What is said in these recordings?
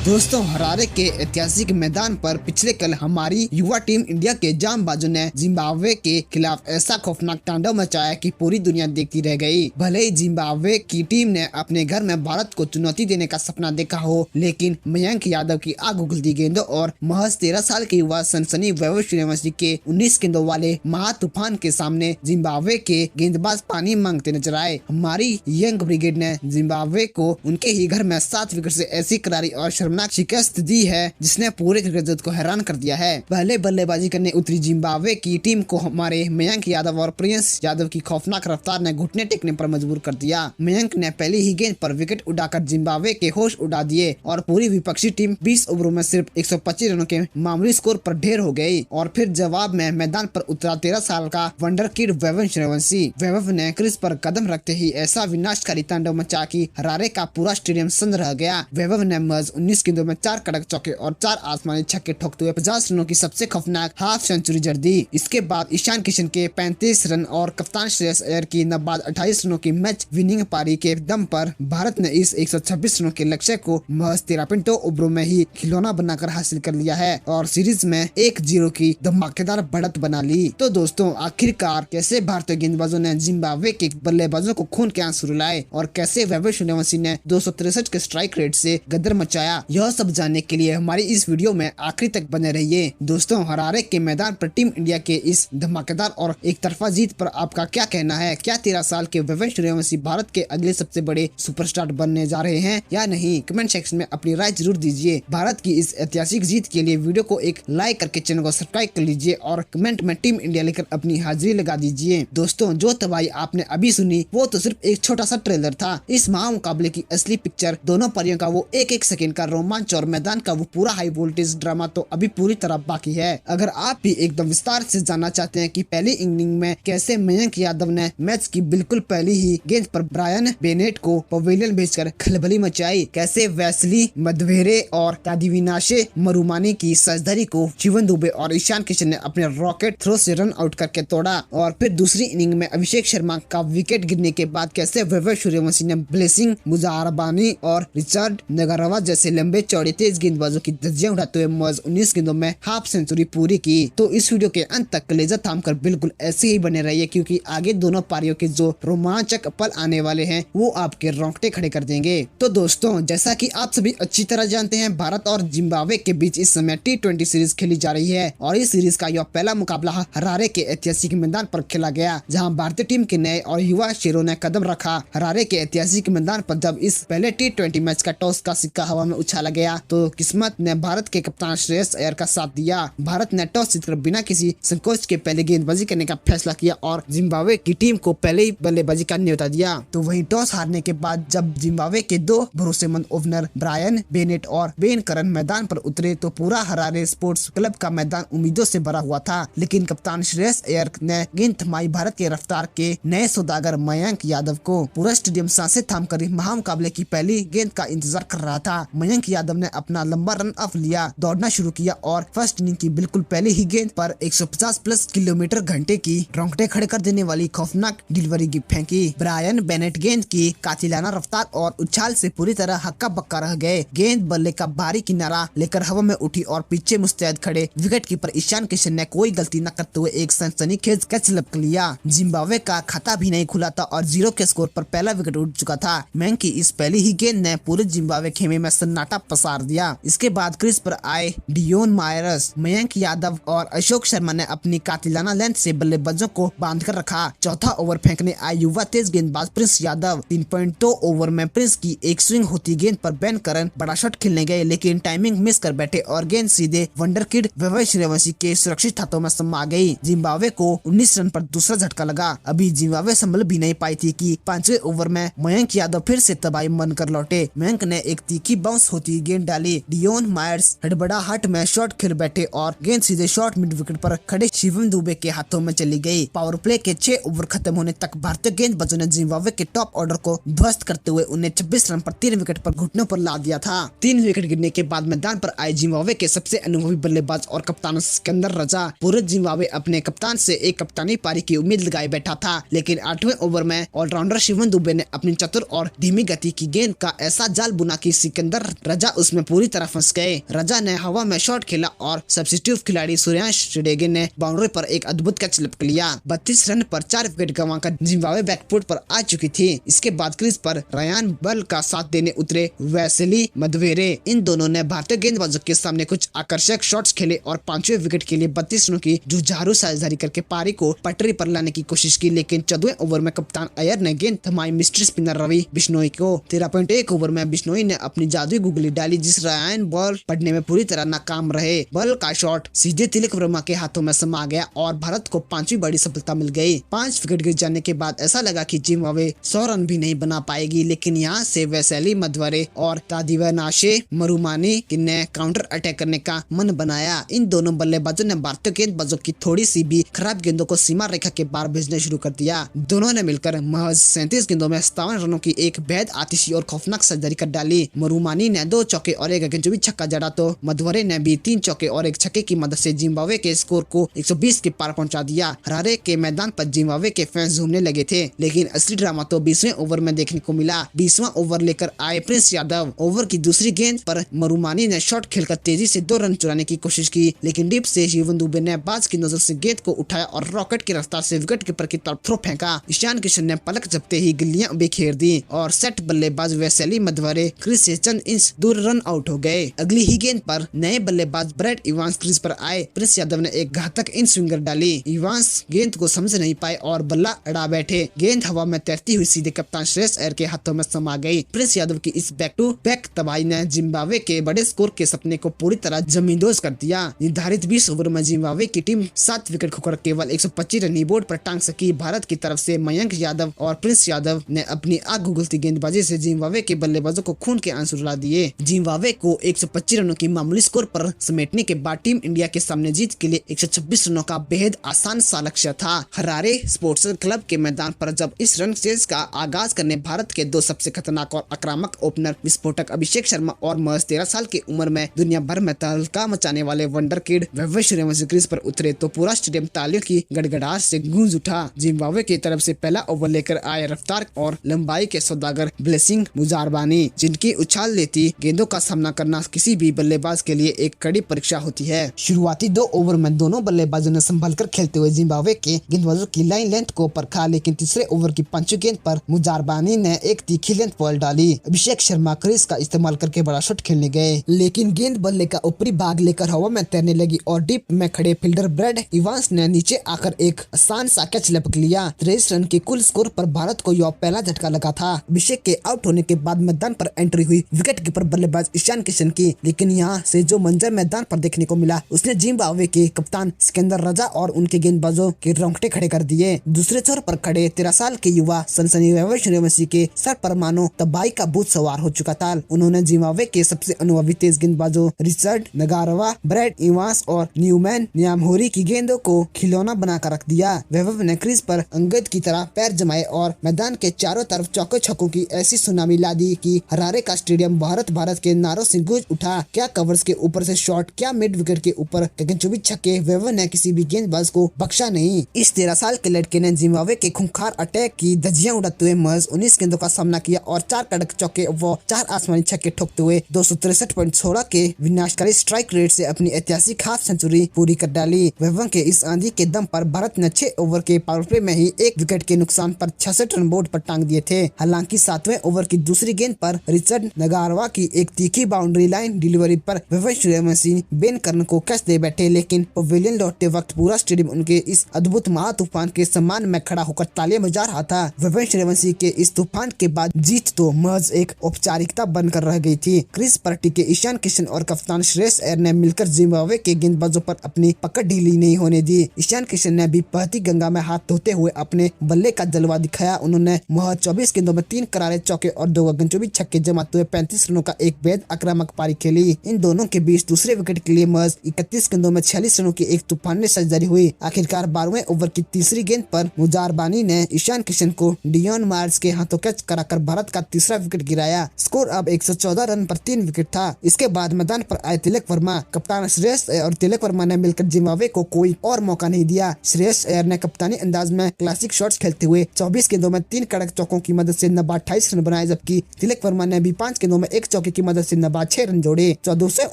दोस्तों, हरारे के ऐतिहासिक मैदान पर पिछले कल हमारी युवा टीम इंडिया के जांबाजों ने जिम्बाब्वे के खिलाफ ऐसा खौफनाक तांडव मचाया कि पूरी दुनिया देखती रह गई। भले ही जिम्बाब्वे की टीम ने अपने घर में भारत को चुनौती देने का सपना देखा हो, लेकिन मयंक यादव की आग उगलती गेंदों और महज 13 साल के युवा सनसनी वैभव सूर्यवंशी के 19 गेंदों वाले महा तूफान के सामने जिम्बाब्वे के गेंदबाज पानी मांगते नजर आए। हमारी यंग ब्रिगेड ने जिम्बाब्वे को उनके ही घर में 7 विकेट से ऐसी करारी और शर्मनाक शिकस्त दी है जिसने पूरे क्रिकेट जगत को हैरान कर दिया है। पहले बल्लेबाजी करने उतरी जिम्बाब्वे की टीम को हमारे मयंक यादव और प्रिंस यादव की खौफनाक रफ्तार ने घुटने टेकने पर मजबूर कर दिया। मयंक ने पहली ही गेंद पर विकेट उड़ाकर जिम्बाब्वे के होश उड़ा दिए और पूरी विपक्षी टीम 20 ओवरों में सिर्फ 125 रनों के मामूली स्कोर पर ढेर हो गई। और फिर जवाब में मैदान पर उतरा 13 साल का वंडर किड वैभव सूर्यवंशी। वैभव ने क्रीज पर कदम रखते ही ऐसा विनाशकारी तांडव मचा कि हरारे का पूरा स्टेडियम सन्न रह गया। वैभव ने महज 19 गेंदों में 4 कड़क चौके और 4 आसमानी छक्के ठोकते हुए 50 रनों की सबसे खौफनाक हाफ सेंचुरी जड़ दी। इसके बाद ईशान किशन के 35 रन और कप्तान श्रेयस अय्यर की नाबाद 28 रनों की मैच विनिंग पारी के दम पर भारत ने इस 126 रनों के लक्ष्य को महज 13 ओवरों में ही खिलौना बनाकर हासिल कर लिया है और सीरीज में 1-0 की धमाकेदार बढ़त बना ली। तो दोस्तों, आखिरकार कैसे भारतीय गेंदबाजों ने जिम्बाब्वे के बल्लेबाजों को खून के आंसू रुलाए और कैसे वैभव सूर्यवंशी ने 263 के स्ट्राइक रेट से गदर मचाया, यह सब जानने के लिए हमारी इस वीडियो में आखिरी तक बने रहिए। दोस्तों, हरारे के मैदान पर टीम इंडिया के इस धमाकेदार और एक तरफा जीत पर आपका क्या कहना है? क्या 13 साल के वैभव सूर्यवंशी भारत के अगले सबसे बड़े सुपरस्टार बनने जा रहे हैं या नहीं? कमेंट सेक्शन में अपनी राय जरूर दीजिए। भारत की इस ऐतिहासिक जीत के लिए वीडियो को एक लाइक करके चैनल को सब्सक्राइब कर लीजिए और कमेंट में टीम इंडिया लेकर अपनी हाजिरी लगा दीजिए। दोस्तों, जो तबाही आपने अभी सुनी वो तो सिर्फ एक छोटा सा ट्रेलर था। इस महामुकाबले की असली पिक्चर, दोनों पारियों का वो एक सेकंड का रोमांच और मैदान का वो पूरा हाई वोल्टेज ड्रामा तो अभी पूरी तरह बाकी है। अगर आप भी एकदम विस्तार से जानना चाहते हैं कि पहली इनिंग में कैसे मयंक यादव ने मैच की बिल्कुल पहली ही गेंद पर ब्रायन बेनेट को पवेलियन भेजकर खलबली मचाई, कैसे वेस्ली मधवेरे और तादिविनाशे मरुमानी की सजधरी को शिवन दुबे और ईशान किशन ने अपने रॉकेट थ्रो से रन आउट करके तोड़ा, और फिर दूसरी इनिंग में अभिषेक शर्मा का विकेट गिरने के बाद कैसे वैभव सूर्यवंशी ने ब्लेसिंग मुजारबानी और रिचर्ड नगारवा जैसे लंबे चौड़े तेज गेंदबाजों की धज्जियां उड़ाते हुए महज 19 गेंदों में हाफ सेंचुरी पूरी की। तो इस वीडियो के अंत तक कलेजा थामकर बिल्कुल ऐसे ही बने रहिए, क्योंकि आगे दोनों पारियों के जो रोमांचक पल आने वाले हैं वो आपके रोंगटे खड़े कर देंगे। तो दोस्तों, जैसा कि आप सभी अच्छी तरह जानते हैं, भारत और जिम्बाब्वे के बीच इस समय T20 सीरीज खेली जा रही है और इस सीरीज का यह पहला मुकाबला हरारे के ऐतिहासिक मैदान पर खेला गया, जहां भारतीय टीम के नए और युवा शेरों ने कदम रखा। हरारे के ऐतिहासिक मैदान पर जब इस पहले T20 मैच का टॉस का सिक्का हवा में उछाला गया तो किस्मत ने भारत के कप्तान श्रेयस अय्यर का साथ दिया। भारत ने टॉस जीतकर बिना किसी संकोच के पहले गेंदबाजी करने का फैसला किया और जिम्बाब्वे की टीम को पहले ही बल्लेबाजी का न्योता दिया। तो वहीं टॉस हारने के बाद जब जिम्बाब्वे के 2 भरोसेमंद ओपनर ब्रायन बेनेट और बेन करन मैदान पर उतरे तो पूरा हरारे स्पोर्ट्स क्लब का मैदान उम्मीदों से भरा हुआ था, लेकिन कप्तान श्रेयस अय्यर ने गेंद थमाई भारत के रफ्तार के नए सौदागर मयंक यादव को। पूरा स्टेडियम सांसें थामकर महामुकाबले की पहली गेंद का इंतजार कर रहा था। मयंक यादव ने अपना लंबा रन अप लिया, दौड़ना शुरू किया और फर्स्ट इनिंग की बिल्कुल पहली ही गेंद पर 150 प्लस किलोमीटर घंटे की रोंगटे खड़े कर देने वाली खौफनाक डिलीवरी फेंकी। ब्रायन बेनेट गेंद की कातिलाना रफ्तार और उछाल से पूरी तरह हक्का बक्का रह गए। गेंद बल्ले का भारी किनारा लेकर हवा में उठी और पीछे मुस्तैद खड़े विकेट कीपर ईशान किशन ने कोई गलती न करते हुए एक सनसनीखेज कैच लपक लिया। जिम्बाब्वे का खाता भी नहीं खुला था और 0 के स्कोर पर पहला विकेट उड़ चुका था। मयंक की इस पहली ही गेंद ने पूरे जिम्बाब्वे खेमे में सन्नाटा पसार दिया। इसके बाद क्रीज पर आए डियोन मायरस, मयंक यादव और अशोक शर्मा ने अपनी कातिलाना लेंथ से बल्लेबाजों को बांध कर रखा। चौथा ओवर फेंकने आए युवा तेज गेंदबाज प्रिंस यादव। 3.2 ओवर में प्रिंस की एक स्विंग होती गेंद पर बेन करन बड़ा शॉट खेलने गए, लेकिन टाइमिंग मिस कर बैठे और गेंद सीधे वंडर किड वैभव सूर्यवंशी के सुरक्षित हाथों में समा गई। जिम्बाब्वे को 19 रन पर दूसरा झटका लगा। अभी जिम्बाब्वे संभल भी नहीं पाई थी कि 5वें ओवर में मयंक यादव फिर से तबाही मन कर लौटे। मयंक ने एक तीखी बाउंस होती गेंद डाली। डियोन मायर्स हड़बड़ाहट में शॉट खेल बैठे और गेंद सीधे शॉर्ट मिड विकेट पर खड़े शिवम दुबे के हाथों में चली गई। पावर प्ले के 6 ओवर खत्म होने तक भारतीय गेंदबाजों ने जिम्बाब्वे के टॉप ऑर्डर को ध्वस्त करते हुए उन्हें 26 रन पर 3 विकेट पर घुटनों पर ला दिया था। 3 विकेट गिरने के बाद मैदान पर आए जिम्बाब्वे के सबसे अनुभवी बल्लेबाज और कप्तान सिकंदर रजा। पूरे जिम्बाब्वे अपने कप्तान से एक कप्तानी पारी की उम्मीद लगाए बैठा था, लेकिन 8वें ओवर में ऑलराउंडर शिवन दुबे ने अपनी चतुर और धीमी गति की गेंद का ऐसा जाल बुना कि सिकंदर रजा उसमें पूरी तरह फंस गए। रजा ने हवा में शॉट खेला और सब्स्टिट्यूट खिलाड़ी सूर्यांश शिडेगे ने बाउंड्री पर एक अद्भुत कैच लपक लिया। 32 रन पर 4 विकेट गंवाकर जिम्बाब्वे बैकफुट पर आ चुकी थी। इसके बाद क्रीज पर रयान बल का साथ देने उतरे वेसेली मधवेरे। इन दोनों ने भारतीय गेंदबाजों के सामने कुछ आकर्षक शॉट्स खेले और 5वें विकेट के लिए 32 रनों की जुझारू साझेदारी करके पारी को पटरी पर लाने की कोशिश की, लेकिन 14वें ओवर में कप्तान अय्यर ने गेंद थमाई मिस्ट्री स्पिनर रवि बिश्नोई को। 13.1 ओवर में बिश्नोई ने अपनी जादुई गुगली डाली, जिस रयान बॉल पड़ने में पूरी तरह नाकाम रहे। बॉल का शॉट सीधे तिलक वर्मा के हाथों में समा गया और भारत को 5वीं बड़ी सफलता मिल गई। 5 विकेट गिर जाने के बाद ऐसा लगा कि जिम्बाब्वे 100 रन भी नहीं बना पाएगी, लेकिन यहाँ से वेसेली मधवरे और तादिवनाशे मरुमानी ने काउंटर अटैक करने का मन बनाया। इन दोनों बल्लेबाजों ने भारतीय गेंदबाजों की थोड़ी सी भी खराब गेंदों को सीमा रेखा के पार भेजना शुरू कर दिया। दोनों ने मिलकर महज 37 गेंदों में 57 रनों की एक बेहद आतिशी और खौफनाक साझेदारी कर डाली। मरुमानी ने 2 चौके और एक गगनचुंबी छक्का जड़ा तो मधवरे ने भी 3 चौके और एक छक्के की मदद से जिम्बाब्वे के स्कोर को 120 के पार पहुंचा दिया। हरारे के मैदान पर जिम्बाब्वे के फैंस झूमने लगे थे, लेकिन असली ड्रामा तो 20वें ओवर में देखने को मिला। 20वां ओवर लेकर आए प्रिंस यादव। ओवर की दूसरी गेंद पर मरुमानी ने शॉट खेलकर तेजी से 2 रन चुराने की कोशिश की, लेकिन डीप से शिवम दुबे ने बाज की नजर से गेंद को उठाया और रॉकेट की रफ्तार से विकेट कीपर की तरफ थ्रो फेंका। ईशान किशन ने पलक झपकते ही गिल्लियां बिखेर दी और सेट बल्लेबाज वेसेली मधवरे क्रीज से चंद इंच दूर रन आउट हो गए। अगली ही गेंद पर नए बल्लेबाज ब्रैड इवांस क्रीज पर आए। प्रिंस यादव ने एक घातक इन स्विंगर डाली। इवांस गेंद को समझ नहीं पाए और बल्ला अड़ा बैठे। गेंद हवा में तैरती हुई सीधे कप्तान श्रेयस अय्यर के हाथों में समा गई। प्रिंस यादव की इस बैक टू बैक तबाही ने जिम्बाब्वे के बड़े स्कोर के सपने को पूरी तरह जमींदोज कर दिया। निर्धारित 20 ओवर में जिम्बाब्वे की टीम 7 विकेट खोकर केवल 125 रन बोर्ड पर टांग सकी। भारत की तरफ से मयंक यादव और प्रिंस यादव ने अपनी आग उगलती गेंदबाजी से जिम्बाब्वे के बल्लेबाजों को खून के आंसू रुला दिए। जिम्बाब्वे को 125 रनों की मामूली स्कोर पर समेटने के बाद टीम इंडिया के सामने जीत के लिए 126 रनों का बेहद आसान सा लक्ष्य था। हरारे स्पोर्ट्स क्लब के मैदान पर जब इस रन चेज का आगाज करने भारत के 2 सबसे खतरनाक और आक्रामक ओपनर विस्फोटक अभिषेक शर्मा और महज 13 साल की उम्र में दुनिया भर में तहलका मचाने वाले wonder kid Vaibhav Suryavanshi crease पर उतरे तो पूरा स्टेडियम तालियों की गड़गड़ाहट से गूंज उठा। जिम्बाब्वे की तरफ से पहला ओवर लेकर आए रफ्तार और लंबाई के सौदागर ब्लेसिंग मुजारबानी, जिनकी उछाल लेती गेंदों का सामना करना किसी भी बल्लेबाज के लिए एक कड़ी परीक्षा होती है। शुरुआती 2 ओवर में दोनों बल्लेबाजों ने संभल कर खेलते हुए जिम्बाब्वे के गेंदबाजों की लाइन लेंथ को परखा, लेकिन तीसरे ओवर की 5वीं गेंद पर मुजारबानी ने एक तीखी लेंथ बॉल डाली। अभिषेक शर्मा क्रीज का इस्तेमाल करके बड़ा शॉट खेलने गए, लेकिन गेंद बल्ले का ऊपरी भाग लेकर हवा में तैरने लगी और डीप में खड़े फील्डर ब्रैड इवांस ने नीचे आकर एक आसान सा कैच लपक लिया। 23 रन के कुल स्कोर पर भारत को यह पहला झटका लगा था। अभिषेक के आउट होने के बाद मैदान पर एंट्री हुई विकेट कीपर बल्लेबाज ईशान किशन की, लेकिन यहाँ से जो मंजर मैदान पर देखने को मिला उसने जिम्बाब्वे के कप्तान सिकंदर रजा और उनके गेंदबाजों के रोंगटे खड़े कर दिए। दूसरे छोर पर खड़े 13 साल के युवा सनसनी वैभव सूर्यवंशी के सर पर मानो तबाही का भूत सवार हो चुका था। उन्होंने जिम्बाब्वे के सबसे अनुभवी तेज गेंदबाजों रिचर्ड नगारवा, ब्रैड इवांस और न्यूमैन न्यामहोरी की गेंदों को खिलौना बनाकर रख दिया। वैभव ने क्रीज पर अंगद की तरह पैर जमाए और मैदान के चारों तरफ चौके छक्कों की ऐसी सुनामी ला दी कि हरारे का स्टेडियम भारत भारत के नारों से गूंज उठा। क्या कवर्स के ऊपर से शॉट, क्या मिड विकेट के ऊपर गगनचुंबी छक्के, वैभव ने किसी भी गेंदबाज को बख्शा नहीं। इस 13 साल के लड़के ने जिम्बाब्वे के खूंखार अटैक की धज्जियां उड़ाते हुए महज 19 गेंदों का सामना किया और 4 कड़क चौके व 4 आसमानी छक्के ठोकते हुए 263.16 के विनाशकारी स्ट्राइक रेट से अपनी ऐतिहासिक हाफ सेंचुरी पूरी कर डाली। वैभव के इस आंधी के दम पर भारत ने 6 ओवर के पावर प्ले में ही 1 विकेट के नुकसान पर 66 रन बोर्ड पर टांग दिए थे। हालांकि 7वें ओवर की दूसरी गेंद पर रिचर्ड नगारवा की एक तीखी बाउंड्री लाइन डिलीवरी पर वैभव सूर्यवंशी बेन कर्न को कैच दे बैठे, लेकिन पवेलियन लौटते वक्त पूरा स्टेडियम उनके इस अद्भुत महातूफान के सम्मान में खड़ा होकर तालियां बजा रहा था। वैभव सूर्यवंशी के इस तूफान के बाद जीत तो महज एक औपचारिकता बनकर रह गई थी। क्रीज पर टिके ईशान किशन और कप्तान श्रेयस अय्यर ने मिलकर जिम्बाब्वे के गेंदबाजों पर अपनी पकड़ ढीली नहीं होने दी। ईशान किशन ने भी बहती गंगा में हाथ धोते हुए अपने बल्ले का जलवा दिखाया। उन्होंने महज 24 गेंदों में 3 करारे चौके और 2 गगनचुंबी छक्के जमाते हुए 35 रनों का एक बेहद आक्रामक पारी खेली। इन दोनों के बीच दूसरे विकेट के लिए महज 31 गेंदों में 46 रनों की एक तूफानी साझेदारी हुई। आखिरकार 12वें ओवर की तीसरी गेंद पर मुजारबानी ने ईशान किशन को डियोन मार्स के हाथों कैच कराकर भारत का तीसरा विकेट गिराया। स्कोर अब 114 रन पर 3 विकेट था। इसके बाद मैदान पर आए तिलक वर्मा। कप्तान श्रेयस अय्यर और तिलक वर्मा ने मिलकर जिम्बाब्वे को कोई और मौका नहीं दिया। श्रेयस अय्यर ने कप्तानी अंदाज में क्लासिक शॉट्स खेलते हुए 24 गेंदों में 3 कड़क चौकों की मदद से 28 रन बनाए, जबकि तिलक वर्मा ने भी 5 गेंदों में 1 चौके की मदद से नवाज 6 रन जोड़े। 1400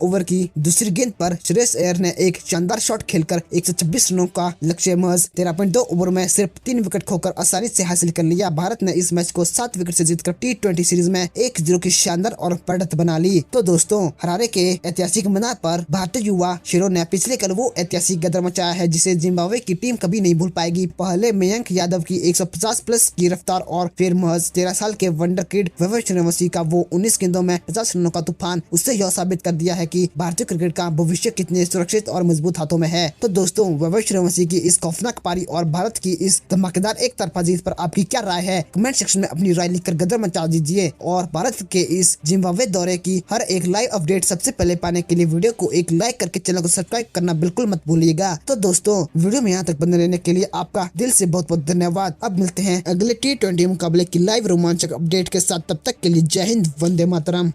ओवर की दूसरी गेंद पर श्रेयस अय्यर ने एक शानदार शॉट खेलकर 126 रनों का लक्ष्य महज 13.2 ओवर में सिर्फ 3 विकेट खोकर आसानी से हासिल कर लिया। भारत ने इस मैच को 7 विकेट से जीतकर T20 सीरीज में 1-0 की शानदार और बढ़त बना ली। तो दोस्तों, हरारे के ऐतिहासिक मैदान पर भारतीय युवा शेरों ने पिछले कल वो ऐतिहासिक गदर मचाया है जिसे जिम्बाब्वे की टीम कभी नहीं भूल पाएगी। पहले मयंक यादव की 150 प्लस की रफ्तार और फिर महज 13 साल के वंडर किड वैभव सूर्यवंशी का वो 19 गेंदों में 50 रनों का तूफान उससे यह साबित कर दिया है कि भारतीय क्रिकेट का भविष्य कितने सुरक्षित और मजबूत हाथों में है। तो दोस्तों, वैभव सूर्यवंशी की इस खौफनाक पारी और भारत की इस धमाकेदार एक तरफा जीत पर आपकी क्या राय है? कमेंट सेक्शन में अपनी राय लिखकर गदर मचा दीजिए और भारत के इस जिम्बाब्वे दौरे की हर एक लाइव अपडेट सबसे पहले पाने के लिए वीडियो को एक लाइक करके चैनल को सब्सक्राइब करना बिल्कुल मत भूलिएगा। तो दोस्तों, वीडियो में यहाँ तक बने रहने के लिए आपका दिल से बहुत बहुत धन्यवाद। अब मिलते हैं अगले T20 मुकाबले की लाइव रोमांचक अपडेट के साथ। तब तक के लिए जय हिंद, वंदे मातरम।